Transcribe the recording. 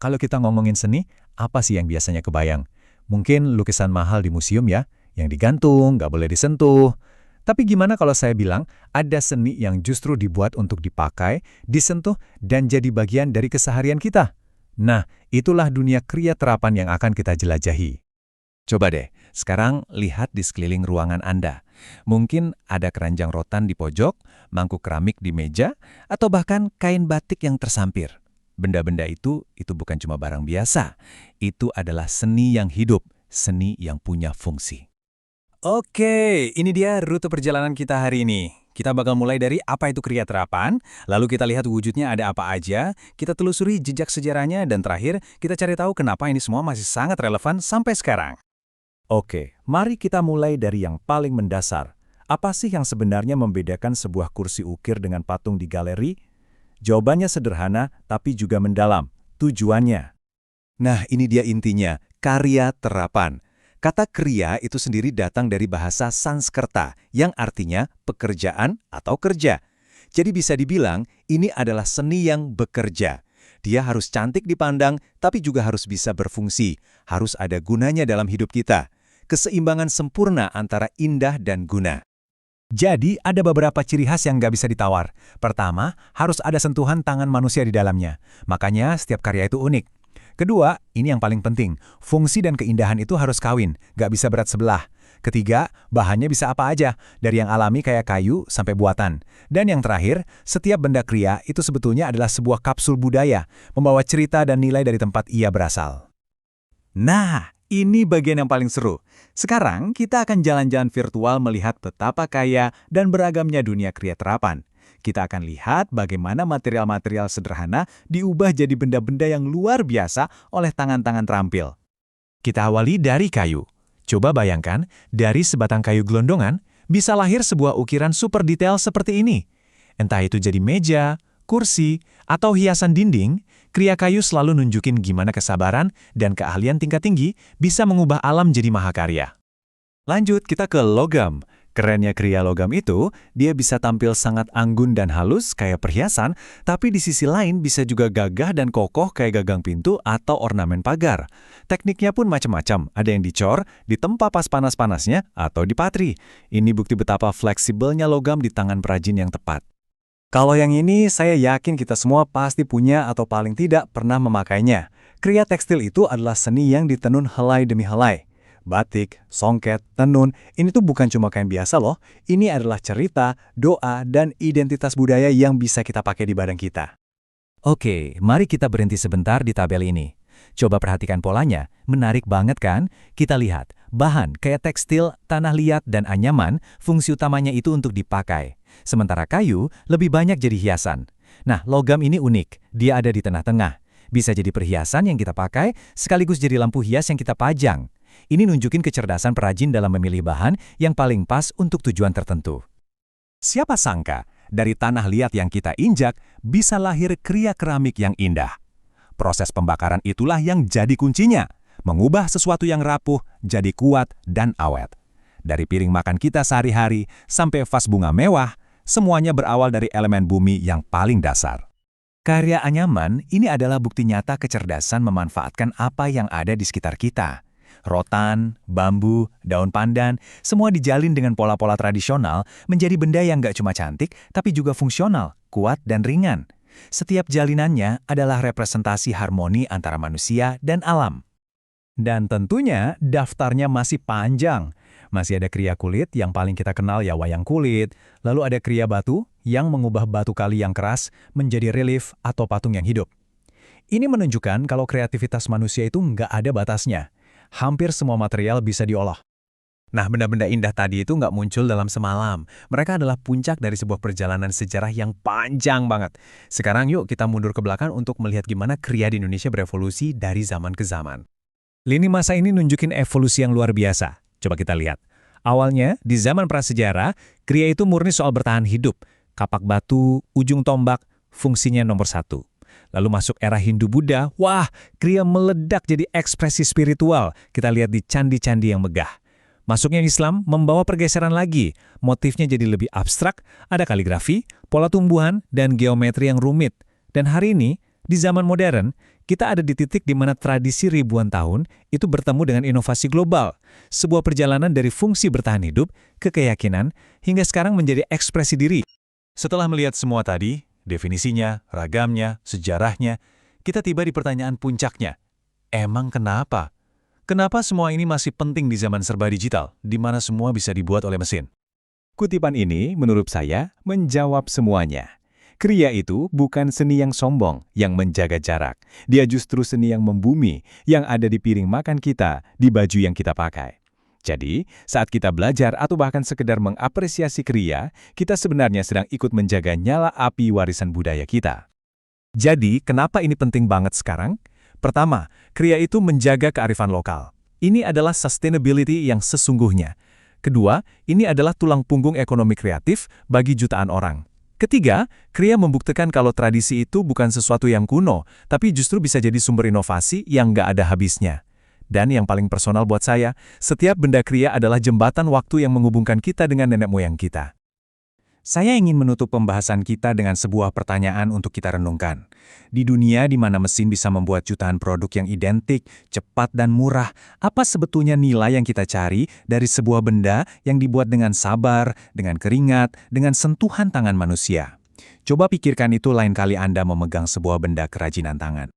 Kalau kita ngomongin seni, apa sih yang biasanya kebayang? Mungkin lukisan mahal di museum ya, yang digantung, nggak boleh disentuh. Tapi gimana kalau saya bilang, ada seni yang justru dibuat untuk dipakai, disentuh, dan jadi bagian dari keseharian kita? Nah, itulah dunia kriya terapan yang akan kita jelajahi. Coba deh, sekarang lihat di sekeliling ruangan Anda. Mungkin ada keranjang rotan di pojok, mangkuk keramik di meja, atau bahkan kain batik yang tersampir. Benda-benda itu bukan cuma barang biasa. Itu adalah seni yang hidup, seni yang punya fungsi. Oke, ini dia rute perjalanan kita hari ini. Kita bakal mulai dari apa itu kriya terapan, lalu kita lihat wujudnya ada apa aja, kita telusuri jejak sejarahnya, dan terakhir kita cari tahu kenapa ini semua masih sangat relevan sampai sekarang. Oke, mari kita mulai dari yang paling mendasar. Apa sih yang sebenarnya membedakan sebuah kursi ukir dengan patung di galeri? Jawabannya sederhana, tapi juga mendalam. Tujuannya. Nah, ini dia intinya, karya terapan. Kata kriya itu sendiri datang dari bahasa Sanskerta, yang artinya pekerjaan atau kerja. Jadi bisa dibilang, ini adalah seni yang bekerja. Dia harus cantik dipandang, tapi juga harus bisa berfungsi. Harus ada gunanya dalam hidup kita. Keseimbangan sempurna antara indah dan guna. Jadi, ada beberapa ciri khas yang nggak bisa ditawar. Pertama, harus ada sentuhan tangan manusia di dalamnya. Makanya, setiap karya itu unik. Kedua, ini yang paling penting, fungsi dan keindahan itu harus kawin, nggak bisa berat sebelah. Ketiga, bahannya bisa apa aja, dari yang alami kayak kayu sampai buatan. Dan yang terakhir, setiap benda kriya itu sebetulnya adalah sebuah kapsul budaya, membawa cerita dan nilai dari tempat ia berasal. Nah, ini bagian yang paling seru. Sekarang, kita akan jalan-jalan virtual melihat betapa kaya dan beragamnya dunia kriya terapan. Kita akan lihat bagaimana material-material sederhana diubah jadi benda-benda yang luar biasa oleh tangan-tangan terampil. Kita awali dari kayu. Coba bayangkan, dari sebatang kayu gelondongan, bisa lahir sebuah ukiran super detail seperti ini. Entah itu jadi meja, kursi, atau hiasan dinding, kriya kayu selalu nunjukin gimana kesabaran dan keahlian tingkat tinggi bisa mengubah alam jadi mahakarya. Lanjut, kita ke logam. Kerennya kriya logam itu, dia bisa tampil sangat anggun dan halus kayak perhiasan, tapi di sisi lain bisa juga gagah dan kokoh kayak gagang pintu atau ornamen pagar. Tekniknya pun macam-macam, ada yang dicor, ditempa pas panas-panasnya, atau dipatri. Ini bukti betapa fleksibelnya logam di tangan perajin yang tepat. Kalau yang ini, saya yakin kita semua pasti punya atau paling tidak pernah memakainya. Kriya tekstil itu adalah seni yang ditenun helai demi helai. Batik, songket, tenun, ini tuh bukan cuma kain biasa loh. Ini adalah cerita, doa, dan identitas budaya yang bisa kita pakai di badan kita. Oke, mari kita berhenti sebentar di tabel ini. Coba perhatikan polanya, menarik banget kan? Kita lihat, bahan kayak tekstil, tanah liat, dan anyaman, fungsi utamanya itu untuk dipakai. Sementara kayu lebih banyak jadi hiasan. Nah, logam ini unik, dia ada di tengah-tengah. Bisa jadi perhiasan yang kita pakai, sekaligus jadi lampu hias yang kita pajang. Ini nunjukin kecerdasan perajin dalam memilih bahan yang paling pas untuk tujuan tertentu. Siapa sangka, dari tanah liat yang kita injak, bisa lahir kriya keramik yang indah. Proses pembakaran itulah yang jadi kuncinya, mengubah sesuatu yang rapuh jadi kuat dan awet. Dari piring makan kita sehari-hari sampai vas bunga mewah, semuanya berawal dari elemen bumi yang paling dasar. Karya anyaman ini adalah bukti nyata kecerdasan memanfaatkan apa yang ada di sekitar kita. Rotan, bambu, daun pandan, semua dijalin dengan pola-pola tradisional menjadi benda yang gak cuma cantik, tapi juga fungsional, kuat, dan ringan. Setiap jalinannya adalah representasi harmoni antara manusia dan alam. Dan tentunya daftarnya masih panjang. Masih ada kriya kulit yang paling kita kenal ya wayang kulit, lalu ada kriya batu yang mengubah batu kali yang keras menjadi relief atau patung yang hidup. Ini menunjukkan kalau kreativitas manusia itu nggak ada batasnya. Hampir semua material bisa diolah. Nah, benda-benda indah tadi itu nggak muncul dalam semalam. Mereka adalah puncak dari sebuah perjalanan sejarah yang panjang banget. Sekarang yuk kita mundur ke belakang untuk melihat gimana kriya di Indonesia berevolusi dari zaman ke zaman. Lini masa ini nunjukin evolusi yang luar biasa. Coba kita lihat. Awalnya, di zaman prasejarah, kriya itu murni soal bertahan hidup. Kapak batu, ujung tombak, fungsinya nomor satu. Lalu masuk era Hindu-Buddha, wah, kriya meledak jadi ekspresi spiritual. Kita lihat di candi-candi yang megah. Masuknya Islam membawa pergeseran lagi. Motifnya jadi lebih abstrak, ada kaligrafi, pola tumbuhan, dan geometri yang rumit. Dan hari ini, di zaman modern, Kita ada di titik di mana tradisi ribuan tahun itu bertemu dengan inovasi global. Sebuah perjalanan dari fungsi bertahan hidup ke keyakinan hingga sekarang menjadi ekspresi diri. Setelah melihat semua tadi, definisinya, ragamnya, sejarahnya, kita tiba di pertanyaan puncaknya. Emang kenapa? Kenapa semua ini masih penting di zaman serba digital, di mana semua bisa dibuat oleh mesin? Kutipan ini, menurut saya, menjawab semuanya. Kriya itu bukan seni yang sombong, yang menjaga jarak. Dia justru seni yang membumi, yang ada di piring makan kita, di baju yang kita pakai. Jadi, saat kita belajar atau bahkan sekedar mengapresiasi kriya, kita sebenarnya sedang ikut menjaga nyala api warisan budaya kita. Jadi, kenapa ini penting banget sekarang? Pertama, kriya itu menjaga kearifan lokal. Ini adalah sustainability yang sesungguhnya. Kedua, ini adalah tulang punggung ekonomi kreatif bagi jutaan orang. Ketiga, kriya membuktikan kalau tradisi itu bukan sesuatu yang kuno, tapi justru bisa jadi sumber inovasi yang nggak ada habisnya. Dan yang paling personal buat saya, setiap benda kriya adalah jembatan waktu yang menghubungkan kita dengan nenek moyang kita. Saya ingin menutup pembahasan kita dengan sebuah pertanyaan untuk kita renungkan. Di dunia di mana mesin bisa membuat jutaan produk yang identik, cepat dan murah, apa sebetulnya nilai yang kita cari dari sebuah benda yang dibuat dengan sabar, dengan keringat, dengan sentuhan tangan manusia? Coba pikirkan itu lain kali Anda memegang sebuah benda kerajinan tangan.